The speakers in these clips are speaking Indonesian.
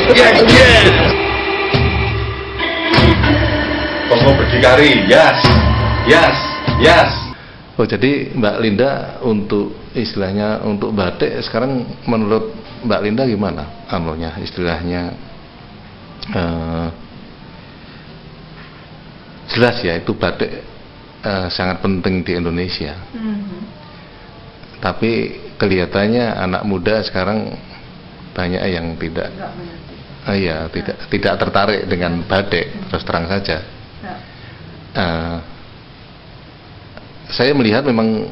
Yes, yes. Toko berdikari, yes, yes, yes. Oh, jadi Mbak Linda untuk istilahnya untuk batik sekarang menurut Mbak Linda gimana? Anunya istilahnya jelas ya itu batik sangat penting di Indonesia. Tapi kelihatannya anak muda sekarang banyak yang tidak tidak tertarik dengan batik, terus terang saja. Saya melihat memang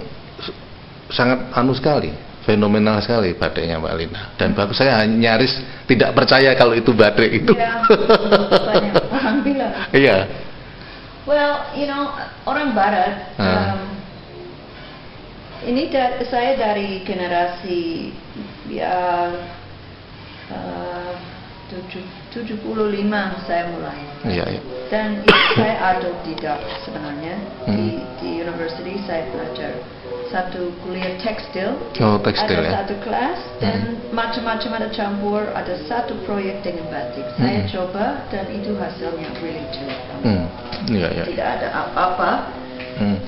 sangat sekali, fenomenal sekali batiknya Mbak Linda. Dan bagus, saya nyaris tidak percaya kalau itu batik itu. Ya, banyak orang bilang. Iya. Well, you know, orang Barat. Ini saya dari generasi ya 75 saya mulai. Iya, iya. Dan saya autodidak sebenarnya. Di university saya belajar satu kuliah tekstil. Oh, tekstil ada ya. satu kelas dan macam-macam ada campur, ada satu proyek dengan batik. Saya coba dan itu hasilnya really jelek. Iya, iya. Tidak ada apa-apa.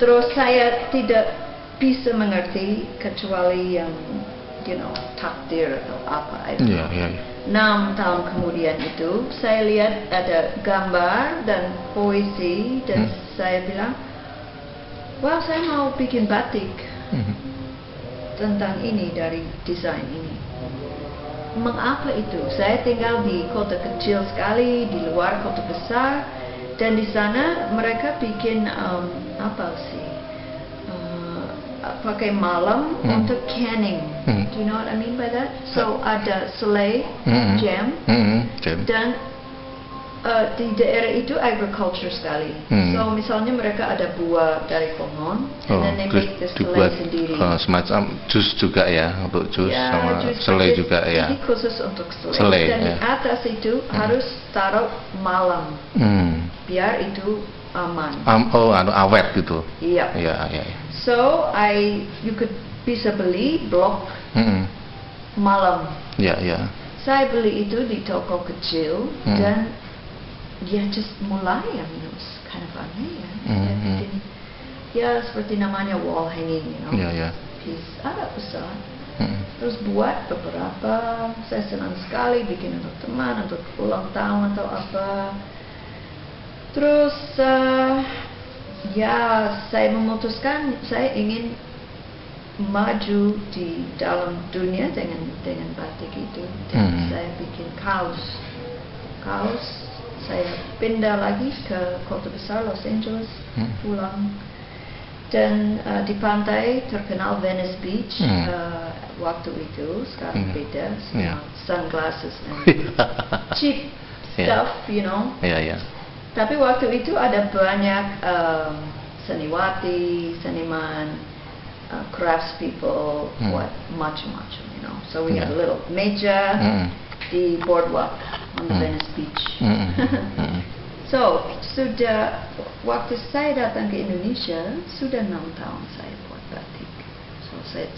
Terus saya tidak bisa mengerti kecuali yang takdir atau apa. Iya, iya, iya. 6 tahun kemudian itu saya lihat ada gambar dan puisi dan saya bilang, wah, saya mau bikin batik tentang ini dari desain ini. Mengapa itu? Saya tinggal di kota kecil sekali di luar kota besar dan di sana mereka bikin pakai malam untuk canning. Do you know what I mean by that? So ada selai, jam, dan di daerah itu agriculture sekali. So misalnya mereka ada buah dari pohon, dan they make the selai sendiri. Semacam jus juga ya, untuk jus sama selai juga ya. Ini khusus untuk selai. Dan di atas itu harus taruh malam, biar itu aman. Awet gitu. Iya. Iya, iya. So you could bisa beli blok malam. Iya, iya. Saya beli itu di toko kecil dan dia just mulai kind of aneh ya. Saya bikin, ya seperti namanya wall hanging, Iya, iya. Piece agak besar. Terus buat beberapa. Saya senang sekali bikin untuk teman, untuk ulang tahun atau apa. Terus saya memutuskan saya ingin maju di dalam dunia dengan batik itu. Dan saya bikin kaos. Saya pindah lagi ke kota besar Los Angeles, pulang. Dan di pantai terkenal Venice Beach waktu itu, sekarang beda, semua sunglasses and cheap stuff, Tapi waktu itu ada banyak seniwati, seniman, craftspeople, buat macam-macam, So we have a little meja di boardwalk on the Venice Beach. So sudah waktu saya datang ke Indonesia sudah 6 tahun saya buat batik. So saya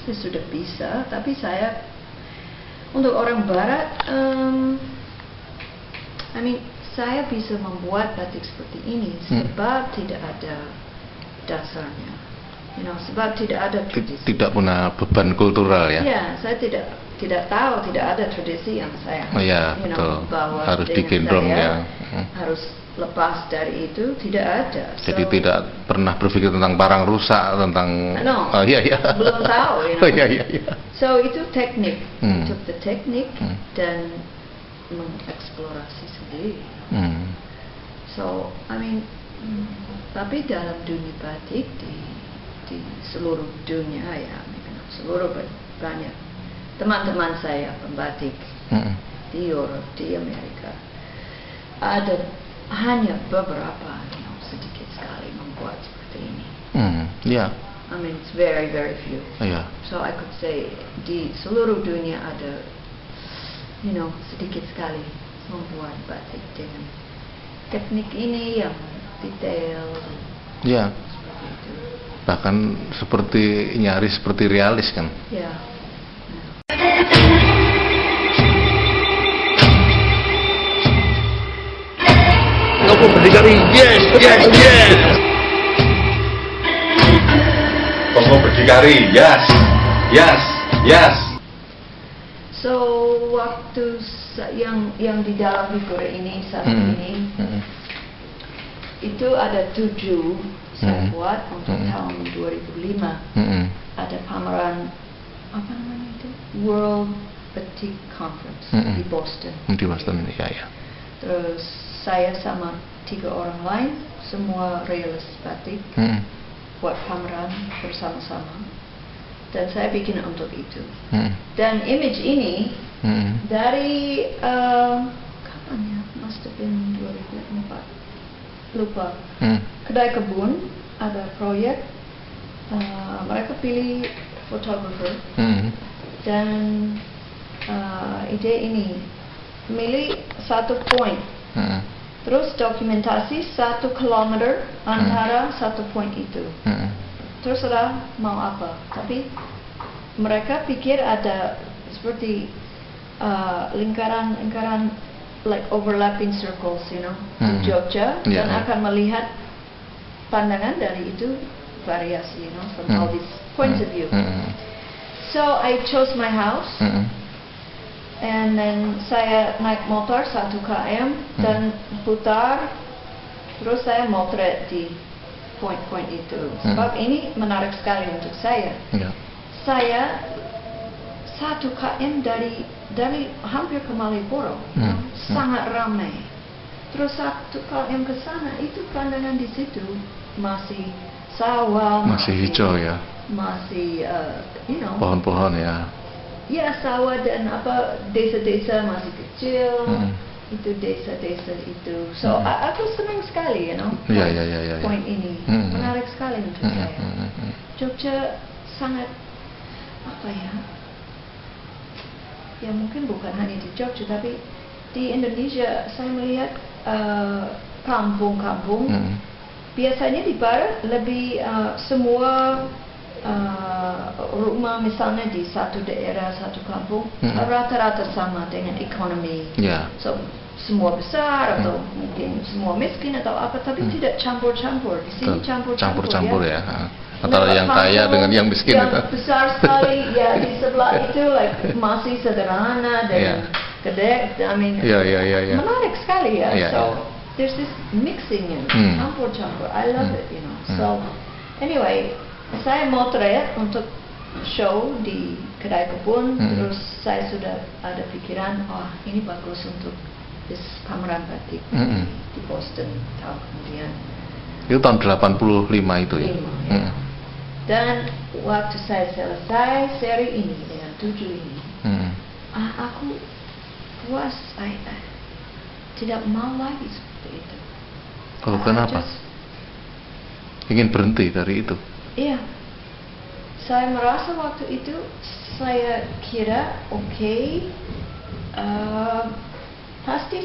sudah bisa, tapi saya untuk orang Barat, saya bisa membuat batik seperti ini sebab tidak ada dasarnya, sebab tidak ada tradisi. Tidak punya beban kultural ya. Ya, saya tidak tahu, tidak ada tradisi yang saya betul. Bawa Harus dengan digendong saya, ya. Harus lepas dari itu, tidak ada. Jadi tidak pernah berpikir tentang parang rusak, tentang belum tahu. So itu teknik, took the teknik dan mengeksplorasi sendiri. So tapi dalam dunia batik di seluruh dunia seluruh banyak teman-teman saya pembatik di Eropa, di Amerika, ada hanya beberapa sedikit sekali membuat seperti ini. It's very very few. So I could say di seluruh dunia ada sedikit sekali membuat batik dengan teknik ini yang detail. Seperti itu. Bahkan nyaris seperti realis kan. Aku berdikari, yes, yes, yes. Tolong berdikari, yes, yes, yes. So waktu yang di dalam figur ini saat ini itu ada 7 saya buat untuk tahun 2005. Ada pameran apa namanya itu, World Batik Conference di Boston. Di Boston, ya. Terus saya sama 3 orang lain, semua realis batik, buat pameran bersama-sama. Dan saya bikin untuk itu. Dan image ini dari kapan ya? Must have been 2004. Lupa. Kedai Kebun ada proyek. Mereka pilih fotografer. Dan ide ini milih 1 point. Terus dokumentasi 1 kilometer antara 1 point itu. Terserah mau apa, tapi mereka pikir ada seperti lingkaran like overlapping circles, you know, di Jogja, dan akan melihat pandangan dari itu variasi, you know, from all these points of view. So I chose my house, and then saya naik motor 1 km dan putar, terus saya motret di point-point itu. Sebab ini menarik sekali untuk saya. Saya 1 km dari hampir ke Malioboro, sangat ramai. Terus 1 km ke sana itu pandangan di situ masih sawah, masih hijau ya, masih you know, pohon-pohon ya. Ya, sawah dan apa, desa-desa masih kecil. Itu desa-desa itu. So aku senang sekali, you know, point ini menarik sekali untuk saya. Jogja sangat apa ya? Ya mungkin bukan hanya di Jogja, tapi di Indonesia saya melihat kampung-kampung. Biasanya di barat lebih semua rumah misalnya di satu daerah, satu kampung rata-rata sama dengan ekonomi. So semua besar atau mungkin semua miskin atau apa, tapi tidak campur-campur. Di sini campur-campur ya. Antara yang kaya dengan yang miskin yang itu. Besar sekali ya, di sebelah itu like masih sederhana dan gede. I mean, menarik sekali ya. So there's this mixing and campur-campur. I love it, you know. So anyway, saya motret untuk show di Kedai Kebun. Terus saya sudah ada pikiran, ini bagus untuk pameran batik di Boston tahun kemudian. Itu tahun 85 itu ya? Dan waktu saya selesai seri ini dengan 7 ini, aku puas. Tidak mau lagi seperti itu. Oh, kenapa? Ingin berhenti dari itu? Iya. Saya merasa waktu itu saya kira pasti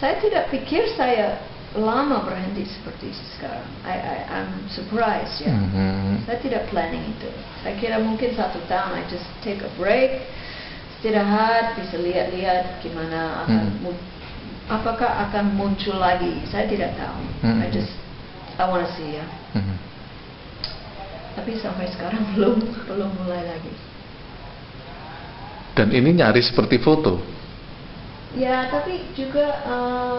saya tidak pikir saya lama berhenti seperti sekarang. I'm surprised ya. Saya tidak planning itu. Saya kira mungkin 1 tahun I just take a break, istirahat, bisa lihat-lihat gimana apakah akan muncul lagi. Saya tidak tahu. I want to see ya. Tapi sampai sekarang belum mulai lagi. Dan ini nyaris seperti foto. Ya, tapi juga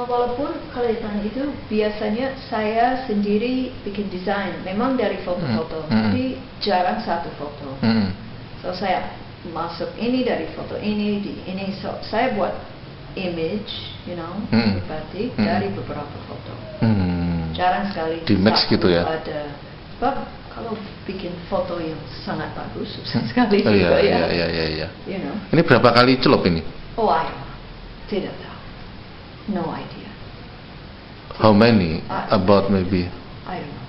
walaupun kalau ditanya itu biasanya saya sendiri bikin desain, memang dari foto-foto, tapi jarang 1 foto. So saya masuk ini dari foto ini, di ini, so saya buat image, you know, batik dari beberapa foto. Jarang sekali di mix gitu ya. Ada, sebab kalau bikin foto yang sangat bagus susah sekali juga ya. Iya. You know. Ini berapa kali celup ini? Oh, tidak tahu. No idea. How many? About maybe? I don't know.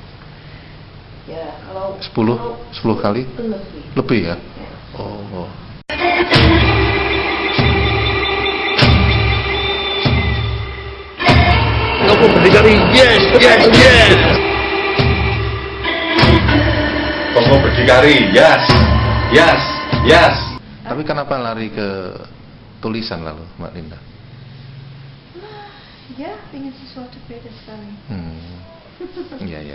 Ya, kalau 10 kali? Lebih ya? Oh. Aku berdikari, yes. Tolong berdikari, yes. Tapi kenapa lari ke tulisan lalu, Mbak Linda? Ya, ingin sesuatu beda sekali. Iya. Ya,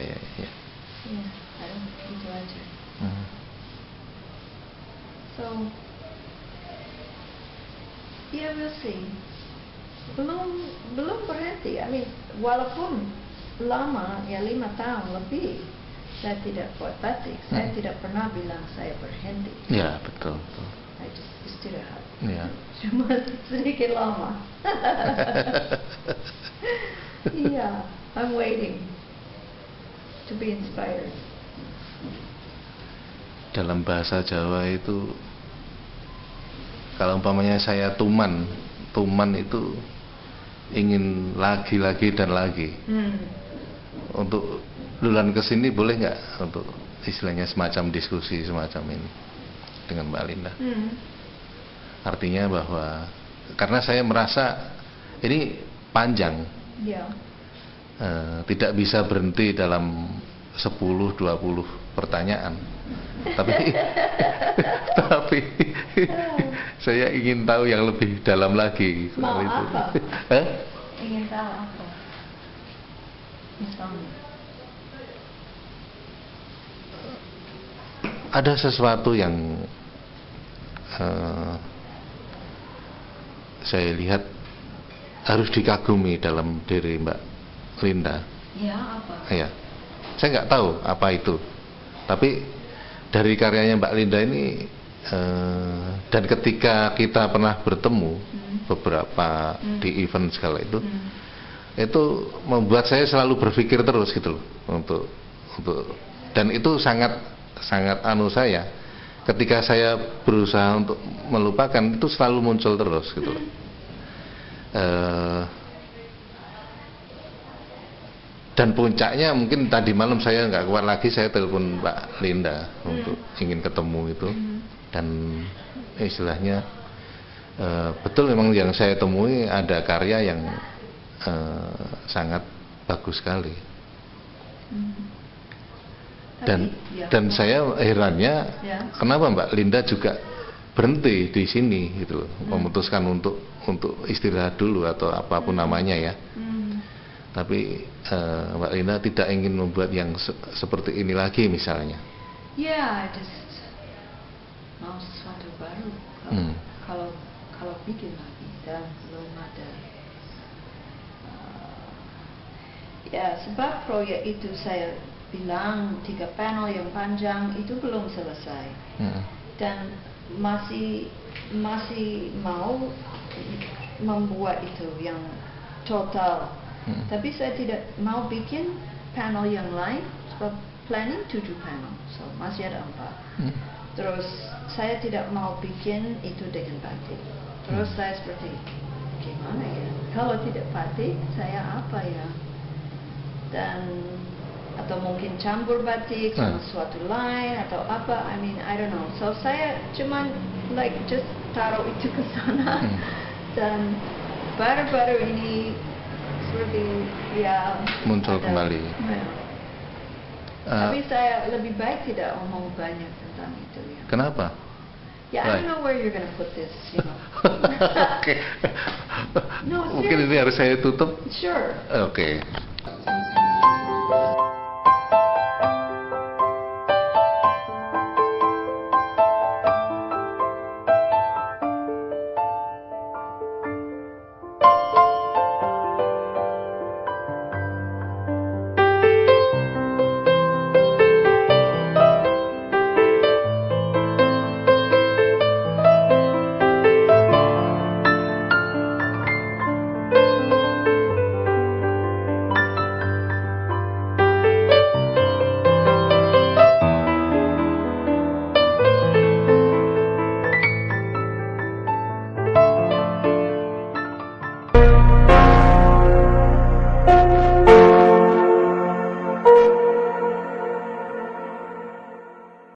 itu aja. So, ya we'll see. Belum berhenti. I mean, walaupun lama, ya 5 tahun lebih, saya tidak buat batik. Saya tidak pernah bilang saya berhenti. Ya, betul. Saya just istirahat. Ya. Cuma sedikit lama. Iya, I'm waiting to be inspired. Dalam bahasa Jawa itu, kalau umpamanya saya tuman itu ingin lagi dan lagi. Untuk bulan kesini boleh nggak untuk istilahnya semacam diskusi semacam ini dengan Mbak Linda? Artinya bahwa karena saya merasa ini panjang, tidak bisa berhenti dalam 10-20 pertanyaan, tapi saya ingin tahu yang lebih dalam lagi. Mau itu. apa? Ingin tahu apa? Misalnya. Ada sesuatu yang saya lihat harus dikagumi dalam diri Mbak Linda. Ya, apa? Ya, saya nggak tahu apa itu, tapi dari karyanya Mbak Linda ini dan ketika kita pernah bertemu beberapa di event segala itu membuat saya selalu berpikir terus gitu loh untuk dan itu sangat saya ketika saya berusaha untuk melupakan itu selalu muncul terus gitu loh. Dan puncaknya mungkin tadi malam saya nggak kuat lagi, saya telepon Mbak Linda untuk ingin ketemu itu, dan istilahnya betul memang yang saya temui ada karya yang sangat bagus sekali. Dan saya herannya kenapa Mbak Linda juga berhenti di sini gitu loh, memutuskan untuk istirahat dulu atau apapun namanya ya. Tapi Mbak Linda tidak ingin membuat yang seperti ini lagi misalnya. Ya, just mau sesuatu baru. Kalau bikin lagi dan belum ada. Ya, sebab proyek itu saya bilang 3 panel yang panjang itu belum selesai. Dan masih mau membuat itu yang total. Tapi saya tidak mau bikin panel yang lain sebab planning 7 panel, so masih ada 4. Terus saya tidak mau bikin itu dengan batik. Terus saya seperti gimana ya? Kalau tidak batik saya apa ya? Dan atau mungkin campur batik sama sesuatu lain atau apa? I mean I don't know. So saya cuman like just taruh itu ke sana dan baru-baru ini seperti ya muncul kembali. Tapi saya lebih baik tidak omong banyak tentang itu ya. Kenapa? Ya, I don't know where you're gonna put this, you know. Oke. No, mungkin ini harus saya tutup. Sure. Oke.